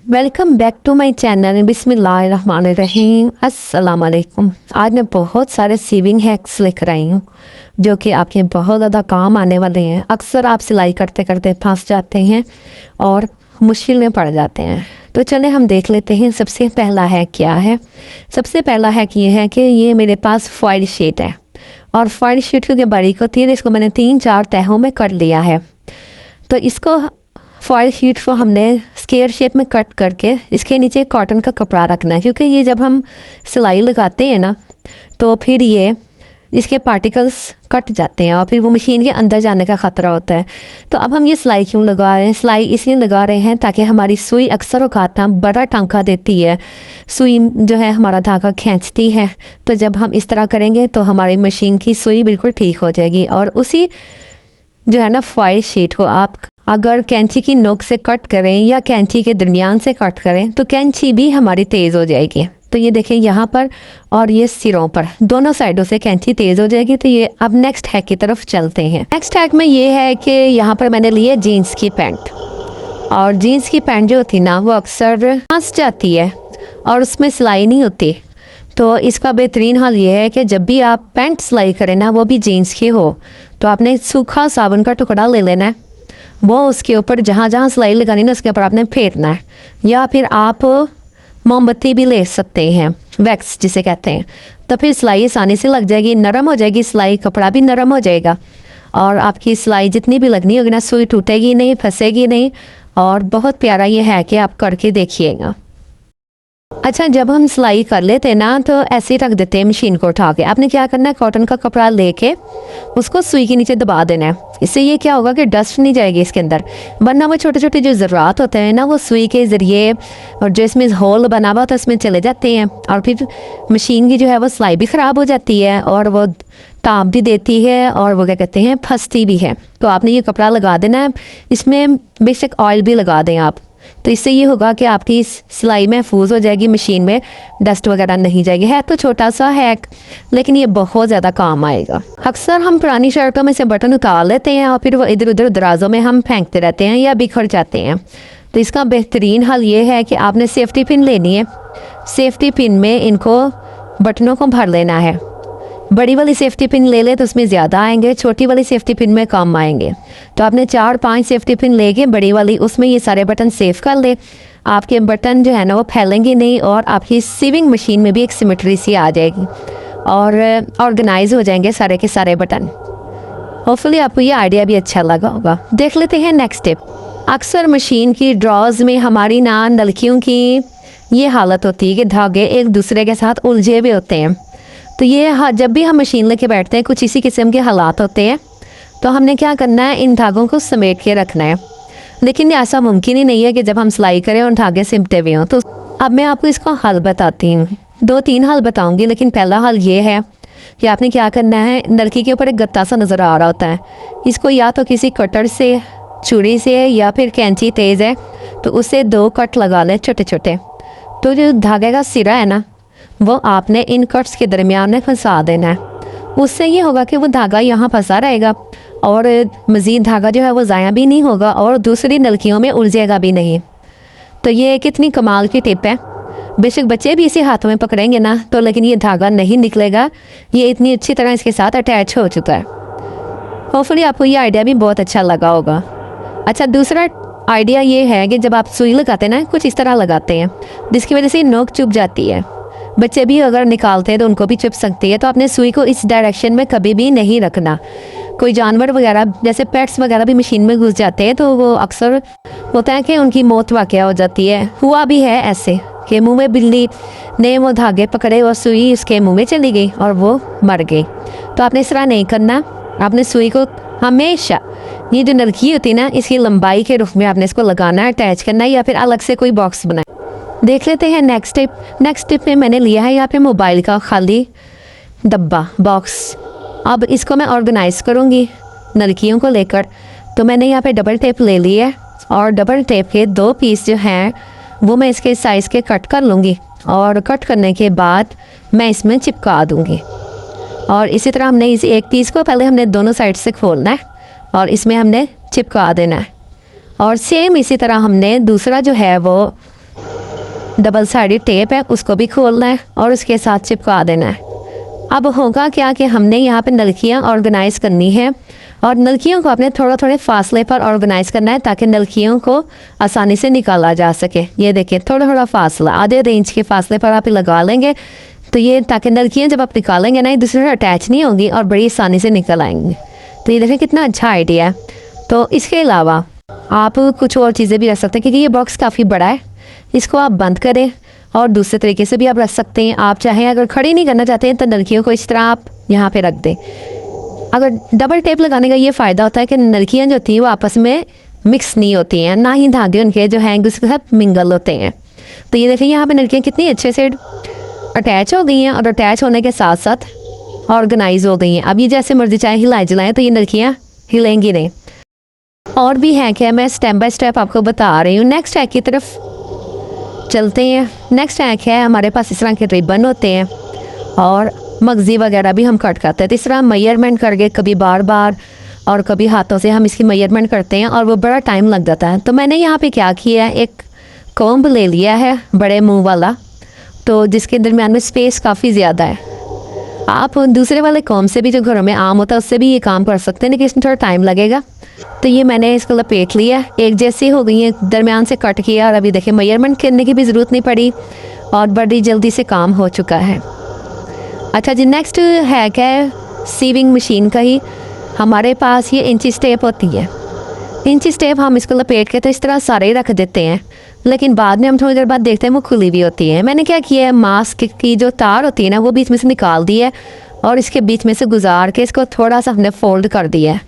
Welcome back to my channel बिस्मिल्लाहिर्रहमानिर्रहीम। अस्सलाम वालेकुम। आज मैं बहुत सारे सीविंग हैक्स लेकर आई हूँ जो कि आपके बहुत ज़्यादा काम आने वाले हैं। अक्सर आप सिलाई करते करते फंस जाते हैं और मुश्किल में पड़ जाते हैं। तो चले हम देख लेते हैं सबसे पहला हैक क्या है। सबसे पहला हैक ये है कि ये मेरे पास फॉइल शीट है और फॉइल शीट जो बारीक होती है इसको मैंने 3-4 तहों में कर लिया है। तो इसको फॉइल शीट को हमने स्क्वायर शेप में कट करके इसके नीचे कॉटन का कपड़ा रखना है, क्योंकि ये जब हम सिलाई लगाते हैं ना तो फिर ये इसके पार्टिकल्स कट जाते हैं और फिर वो मशीन के अंदर जाने का ख़तरा होता है। तो अब हम ये सिलाई क्यों लगा रहे हैं? सिलाई इसलिए लगा रहे हैं ताकि हमारी सुई अक्सर औकात ना बड़ा टांका देती है, सुई जो है हमारा धागा खींचती है। तो जब हम इस तरह करेंगे तो हमारी मशीन की सुई बिल्कुल ठीक हो जाएगी। और उसी जो है ना फॉइल शीट को आप अगर कैंची की नोक से कट करें या कैंची के दरमियान से कट करें तो कैंची भी हमारी तेज़ हो जाएगी। तो ये देखें यहाँ पर और ये सिरों पर दोनों साइडों से कैंची तेज़ हो जाएगी। तो ये अब नेक्स्ट हैक की तरफ चलते हैं। नेक्स्ट हैक में ये है कि यहाँ पर मैंने लिए जीन्स की पैंट, और जीन्स की पैंट जो होती ना वो अक्सर फंस जाती है और उसमें सिलाई नहीं होती। तो इसका बेहतरीन हाल ये है कि जब भी आप पैंट सिलाई करें ना, वो भी जीन्स की हो, तो आपने सूखा साबुन का टुकड़ा ले लेना है, वो उसके ऊपर जहाँ जहाँ सिलाई लगानी ना उसके ऊपर आपने फेरना है। या फिर आप मोमबत्ती भी ले सकते हैं, वैक्स जिसे कहते हैं। तो फिर सिलाई आसानी से लग जाएगी, नरम हो जाएगी सिलाई, कपड़ा भी नरम हो जाएगा और आपकी सिलाई जितनी भी लगनी होगी ना सुई टूटेगी नहीं, फंसेगी नहीं। और बहुत प्यारा ये है कि आप करके देखिएगा। अच्छा, जब हम सिलाई कर लेते हैं ना तो ऐसे ही रख देते हैं मशीन को उठा के। आपने क्या करना है, कॉटन का कपड़ा लेके उसको सुई के नीचे दबा देना है। इससे ये क्या होगा कि डस्ट नहीं जाएगी इसके अंदर, वरना वो छोटे छोटे जो ज़रात होते हैं ना वो सुई के ज़रिए और जो इसमें होल बना हुआ होता है उसमें चले जाते हैं और फिर मशीन की जो है वो सिलाई भी ख़राब हो जाती है और वो ताप भी देती है और वो क्या कहते हैं फंसती भी है। तो आपने ये कपड़ा लगा देना है, इसमें बेशक ऑयल भी लगा दें आप। तो इससे ये होगा कि आपकी सिलाई महफूज हो जाएगी, मशीन में डस्ट वगैरह नहीं जाएगी। है तो छोटा सा हैक लेकिन ये बहुत ज़्यादा काम आएगा। अक्सर हम पुरानी शर्टों में से बटन उतार लेते हैं और फिर वो इधर उधर दराजों में हम फेंकते रहते हैं या बिखर जाते हैं। तो इसका बेहतरीन हल ये है कि आपने सेफ्टी पिन लेनी है, सेफ्टी पिन में इनको बटनों को भर लेना है। बड़ी वाली सेफ्टी पिन ले ले तो उसमें ज़्यादा आएंगे, छोटी वाली सेफ्टी पिन में कम आएंगे। तो आपने 4-5 सेफ्टी पिन लेके बड़ी वाली उसमें ये सारे बटन सेव कर ले। आपके बटन जो है ना वो फैलेंगे नहीं और आपकी सीविंग मशीन में भी एक सिमेट्री सी आ जाएगी और ऑर्गेनाइज हो जाएंगे सारे के सारे बटन। होपफुली आपको ये आइडिया भी अच्छा लगा होगा। देख लेते हैं नेक्स्ट टिप। अक्सर मशीन की ड्रॉज में हमारी ना नलकियों की ये हालत होती है कि धागे एक दूसरे के साथ उलझे हुए होते हैं। तो ये जब भी हम मशीन लेके बैठते हैं कुछ इसी किस्म के हालात होते हैं। तो हमने क्या करना है, इन धागों को समेट के रखना है। लेकिन ऐसा मुमकिन ही नहीं है कि जब हम सिलाई करें और धागे सिमटे हुए हों। तो अब मैं आपको इसका हल बताती हूँ, 2-3 हल बताऊँगी। लेकिन पहला हल ये है कि आपने क्या करना है, नलकी के ऊपर एक गत्ता सा नज़र आ रहा होता है, इसको या तो किसी कटर से, छुरी से या फिर कैंची तेज़ है तो उससे 2 कट लगा लें छोटे छोटे। तो जो धागे का सिरा है ना वो आपने इन कट्स के दरमियान में फंसा देना है। उससे ये होगा कि वो धागा यहाँ फंसा रहेगा और मज़ीद धागा जो है वो ज़ाया भी नहीं होगा और दूसरी नलकियों में उलझेगा भी नहीं। तो ये कितनी कमाल की टिप है। बेशक बच्चे भी इसे हाथों में पकड़ेंगे ना तो लेकिन ये धागा नहीं निकलेगा, ये इतनी अच्छी तरह इसके साथ अटैच हो चुका है। होपफुली आपको ये आइडिया भी बहुत अच्छा लगा होगा। अच्छा, दूसरा आइडिया ये है कि जब आप सुई लगाते हैं ना कुछ इस तरह लगाते हैं जिसकी वजह से नोक चुभ जाती है। बच्चे भी अगर निकालते हैं तो उनको भी चुभ सकती है। तो आपने सुई को इस डायरेक्शन में कभी भी नहीं रखना। कोई जानवर वगैरह जैसे पेट्स वगैरह भी मशीन में घुस जाते हैं तो वो अक्सर होता है कि उनकी मौत वाक़या हो जाती है। हुआ भी है ऐसे कि मुंह में बिल्ली ने वो धागे पकड़े और सुई उसके मुंह में चली गई और वो मर गई। तो आपने इस तरह नहीं करना। आपने सुई को हमेशा ये जो नलकी होती है ना इसकी लंबाई के रुख में आपने इसको लगाना है, अटैच करना है या फिर अलग से कोई बॉक्स बनाए। देख लेते हैं नेक्स्ट टिप। नेक्स्ट टिप में मैंने लिया है यहाँ पे मोबाइल का खाली डब्बा बॉक्स। अब इसको मैं ऑर्गेनाइज़ करूँगी नलकियों को लेकर। तो मैंने यहाँ पे डबल टेप ले ली है और डबल टेप के 2 पीस जो हैं वो मैं इसके साइज़ के कट कर लूँगी और कट करने के बाद मैं इसमें चिपका दूँगी। और इसी तरह हमने इस एक पीस को पहले हमने दोनों साइड से खोलना है और इसमें हमने चिपका देना है। और सेम इसी तरह हमने दूसरा जो है वो डबल साइडेड टेप है उसको भी खोलना है और उसके साथ चिपका देना है। अब होगा क्या कि हमने यहाँ पे नलकियाँ ऑर्गेनाइज़ करनी है और नलकियों को अपने थोड़ा थोड़े फासले पर ऑर्गेनाइज़ करना है ताकि नलकियों को आसानी से निकाला जा सके। ये देखिए थोड़ा थोड़ा फासला, आधे रेंज के फासले पर आप लगा लेंगे तो ये ताकि नलकियाँ जब आप निकालेंगे ना एक दूसरे से अटैच नहीं होंगी और बड़ी आसानी से निकल आएंगी। तो ये देखें कितना अच्छा आइडिया है। तो इसके अलावा आप कुछ और चीज़ें भी रख सकते हैं क्योंकि ये बॉक्स काफ़ी बड़ा है। इसको आप बंद करें और दूसरे तरीके से भी आप रख सकते हैं। आप चाहें अगर खड़ी नहीं करना चाहते हैं तो नलकियों को इस तरह आप यहाँ पे रख दें। अगर डबल टेप लगाने का ये फ़ायदा होता है कि नलकियाँ जो होती हैं वो आपस में मिक्स नहीं होती हैं, ना ही धागे उनके जो हैं उसके साथ मिंगल होते हैं। तो ये देखिए यहाँ पे नलकियाँ कितनी अच्छे से अटैच हो गई हैं और अटैच होने के साथ साथ ऑर्गेनाइज हो गई हैं। अब ये जैसे मर्जी चाहे हिलाएं जलाएँ तो ये नलकियाँ हिलेंगी नहीं। और भी हैक है, मैं स्टेप बाय स्टेप आपको बता रही हूँ। नेक्स्ट हैक की तरफ चलते हैं। नेक्स्ट हैक है हमारे पास इस तरह के रिबन होते हैं और मगज़ी वगैरह भी हम कट करते हैं। तो इस तरह मेजरमेंट करके कभी बार बार और कभी हाथों से हम इसकी मेजरमेंट करते हैं और वो बड़ा टाइम लग जाता है। तो मैंने यहाँ पे क्या किया है, एक कॉम्ब ले लिया है बड़े मुंह वाला, तो जिसके दरमियान में स्पेस काफ़ी ज़्यादा है। आप दूसरे वाले कॉम्ब से भी जो घरों में आम होता है उससे भी ये काम कर सकते हैं, लेकिन इसमें थोड़ा टाइम लगेगा। तो ये मैंने इसको लपेट लिया, एक जैसी हो गई है, दरमियान से कट किया और अभी देखिए मेजरमेंट करने की भी ज़रूरत नहीं पड़ी और बड़ी जल्दी से काम हो चुका है। अच्छा जी, नेक्स्ट हैक है सीविंग मशीन का ही। हमारे पास ये इंची टेप होती है। इंची टेप हम इसको लपेट के तो इस तरह सारे ही रख देते हैं, लेकिन बाद में हम थोड़ी देर बाद देखते हैं वो खुली भी होती है। मैंने क्या किया है, मास्क की जो तार होती है ना वो बीच में से निकाल दी है और इसके बीच में से गुजार के इसको थोड़ा सा हमने फोल्ड कर दिया है।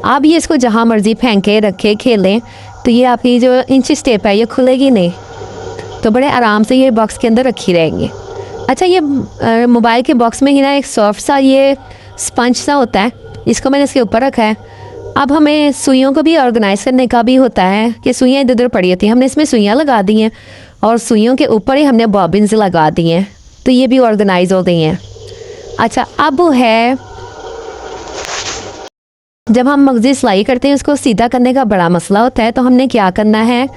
आप ये इसको जहाँ मर्जी फेंके रखे खेलें तो ये आपकी जो इंची टेप है ये खुलेगी नहीं, तो बड़े आराम से ये बॉक्स के अंदर रखी रहेंगी। अच्छा, ये मोबाइल के बॉक्स में ही ना एक सॉफ्ट सा ये स्पंज सा होता है, इसको मैंने इसके ऊपर रखा है। अब हमें सुइयों को भी ऑर्गेनाइज करने का भी होता है कि सुइयाँ इधर उधर पड़ी होती हैं, हमने इसमें सुइयाँ लगा दी हैं और सुइयों के ऊपर ही हमने बॉबिन्स लगा दी हैं, तो ये भी ऑर्गेनाइज हो गई हैं। अच्छा, अब वो है जब हम मगज़ी सिलाई करते हैं उसको सीधा करने का बड़ा मसला होता है, तो हमने क्या करना है,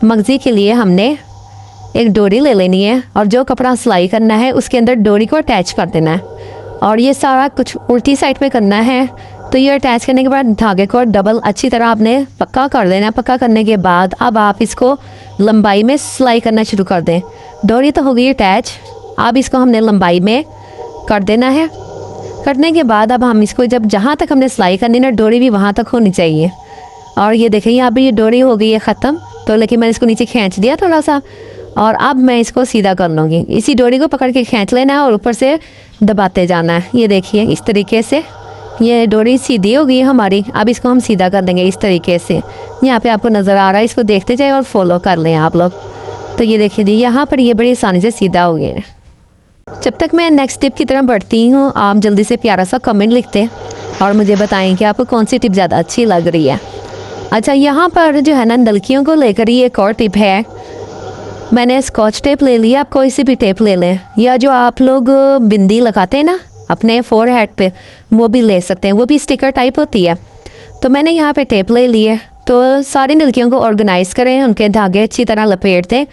मगज़ी के लिए हमने एक डोरी ले लेनी है और जो कपड़ा सिलाई करना है उसके अंदर डोरी को अटैच कर देना है और ये सारा कुछ उल्टी साइड पे करना है। तो ये अटैच करने के बाद धागे को डबल अच्छी तरह आपने पक्का कर देना है। पक्का करने के बाद अब आप इसको लंबाई में सिलाई करना शुरू कर दें। डोरी तो हो गई अटैच, अब इसको हमने लंबाई में कर देना है। करने के बाद अब हम इसको जब जहाँ तक हमने सिलाई करनी ना डोरी भी वहाँ तक होनी चाहिए। और ये देखें यहाँ पर ये डोरी हो गई है ख़त्म, तो लेकिन मैंने इसको नीचे खींच दिया थोड़ा सा और अब मैं इसको सीधा कर लूँगी। इसी डोरी को पकड़ के खींच लेना है और ऊपर से दबाते जाना है। ये देखिए इस तरीके से ये डोरी सीधी हो गई है हमारी। अब इसको हम सीधा कर देंगे इस तरीके से। यहाँ पे आपको नज़र आ रहा है, इसको देखते जाए और फॉलो कर लें आप लोग। तो ये देखिए जी यहाँ पर ये बड़ी आसानी से सीधा हो गया है। जब तक मैं नेक्स्ट टिप की तरफ बढ़ती हूँ, आप जल्दी से प्यारा सा कमेंट लिखते और मुझे बताएं कि आपको कौन सी टिप ज़्यादा अच्छी लग रही है। अच्छा, यहाँ पर जो है ना नलकियों को लेकर ये एक और टिप है। मैंने स्कॉच टेप ले लिया, आप कोई सी भी टेप ले लें, या जो आप लोग बिंदी लगाते हैं ना अपने फोरहेड पे वो भी ले सकते हैं, वो भी स्टिकर टाइप होती है। तो मैंने यहाँ पे टेप ले ली है। तो सारी नलकियों को ऑर्गेनाइज़ करें, उनके धागे अच्छी तरह लपेट दें।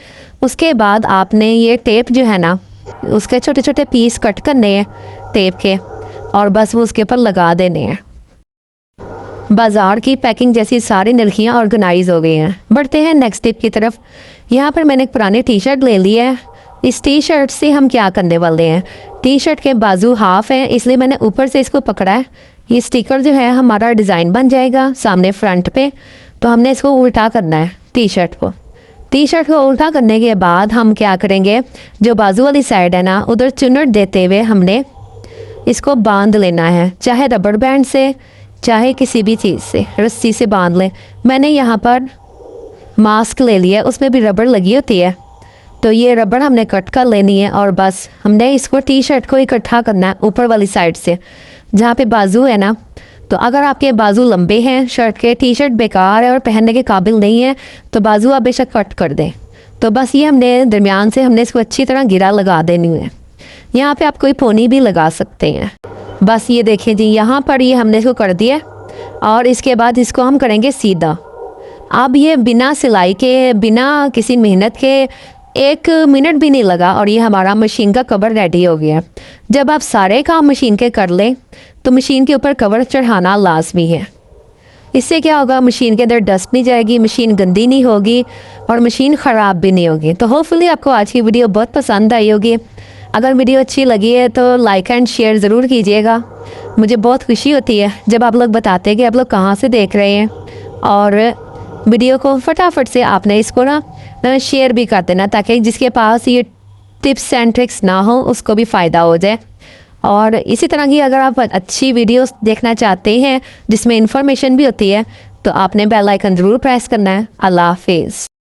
उसके बाद आपने ये टेप जो है ना उसके छोटे छोटे पीस कट करने हैं टेप के और बस वो उसके ऊपर लगा देने हैं। बाज़ार की पैकिंग जैसी सारी नलकियाँ ऑर्गेनाइज हो गई हैं। बढ़ते हैं नेक्स्ट टिप की तरफ। यहाँ पर मैंने एक पुरानी टी शर्ट ले ली है। इस टी शर्ट से हम क्या करने वाले हैं, टी शर्ट के बाजू हाफ हैं इसलिए मैंने ऊपर से इसको पकड़ा है। ये स्टिकर जो है हमारा डिज़ाइन बन जाएगा सामने फ्रंट पे। तो हमने इसको उल्टा करना है टी शर्ट को उल्टा करने के बाद हम क्या करेंगे, जो बाजू वाली साइड है ना उधर चुन्नट देते हुए हमने इसको बांध लेना है, चाहे रबड़ बैंड से चाहे किसी भी चीज़ से, रस्सी से बांध लें। मैंने यहाँ पर मास्क ले लिया, उसमें भी रबड़ लगी होती है, तो ये रबड़ हमने कट कर लेनी है और बस हमने इसको टी शर्ट को इकट्ठा करना है ऊपर वाली साइड से जहाँ पे बाजू है ना। तो अगर आपके बाजू लंबे हैं शर्ट के, टी शर्ट बेकार है और पहनने के काबिल नहीं है, तो बाजू आप बेशक कट कर दें। तो बस ये हमने दरमियान से हमने इसको अच्छी तरह गिरा लगा देनी है। यहाँ पे आप कोई पोनी भी लगा सकते हैं। बस ये देखें जी यहाँ पर ये हमने इसको कर दिया और इसके बाद इसको हम करेंगे सीधा। अब ये बिना सिलाई के, बिना किसी मेहनत के 1 मिनट भी नहीं लगा और ये हमारा मशीन का कवर रेडी हो गया। जब आप सारे काम मशीन के कर लें तो मशीन के ऊपर कवर चढ़ाना लाजमी है। इससे क्या होगा, मशीन के अंदर डस्ट नहीं जाएगी, मशीन गंदी नहीं होगी और मशीन ख़राब भी नहीं होगी। तो होपफुली आपको आज की वीडियो बहुत पसंद आई होगी। अगर वीडियो अच्छी लगी है तो लाइक एंड शेयर ज़रूर कीजिएगा। मुझे बहुत खुशी होती है जब आप लोग बताते हैं कि आप लोग कहाँ से देख रहे हैं, और वीडियो को फटाफट से आपने इसको ना शेयर भी कर देना ताकि जिसके पास ये टिप्स एंड ट्रिक्स ना हो उसको भी फ़ायदा हो जाए। और इसी तरह की अगर आप अच्छी वीडियोस देखना चाहते हैं जिसमें इंफॉर्मेशन भी होती है तो आपने बेल आइकन ज़रूर प्रेस करना है। अल्लाह हाफिज़।